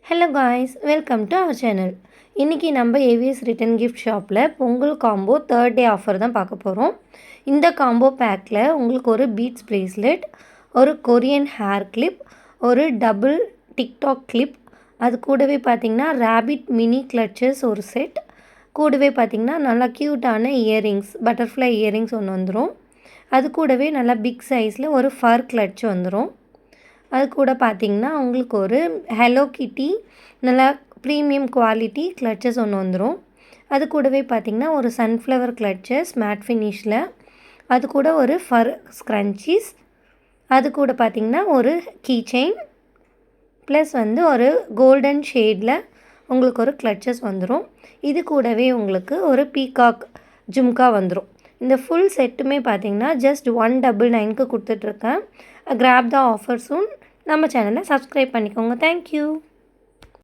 Hello guys, welcome to our channel. இன்றைக்கி நம்ம AVS return gift ஷாப்பில் Pongal combo 3rd day offer தான் பார்க்க போகிறோம். இந்த காம்போ பேக்கில் உங்களுக்கு ஒரு பீட்ஸ் ப்ரேஸ்லெட், ஒரு கொரியன் ஹேர் கிளிப், ஒரு டபுள் டிக்டாக் கிளிப், அது கூடவே பார்த்திங்கன்னா ரேபிட் மினி கிளச்சஸ் ஒரு செட், கூடவே பார்த்திங்கன்னா நல்லா க்யூட்டான இயரிங்ஸ், பட்டர்ஃப்ளை இயரிங்ஸ் ஒன்று வந்துடும். அது கூடவே நல்லா பிக் சைஸில் ஒரு ஃபர் கிளட்ச் வந்துடும். அது கூட பார்த்திங்கன்னா உங்களுக்கு ஒரு ஹலோ கிட்டி நல்லா ப்ரீமியம் குவாலிட்டி கிளட்சஸ் ஒன்று வந்துடும். அது கூடவே பார்த்திங்கன்னா ஒரு சன்ஃப்ளவர் கிளட்சஸ் மேட் ஃபினிஷில், அது கூட ஒரு ஃபர் ஸ்க்ரன்ச்சீஸ், அது கூட பார்த்திங்கன்னா ஒரு கீ செயின் ப்ளஸ் ஒரு கோல்டன் ஷேடில் உங்களுக்கு ஒரு கிளட்சஸ் வந்துடும். இது கூடவே உங்களுக்கு ஒரு பீகாக் ஜும்கா வந்துடும். இந்த ஃபுல் செட்டுமே பார்த்திங்கன்னா ஜஸ்ட் 199க்கு கொடுத்துட்ருக்கேன். கிராப் த ஆஃபர் சூன். நம்ம சேனலை சப்ஸ்கிரைப் பண்ணிக்கோங்க. தேங்க்யூ.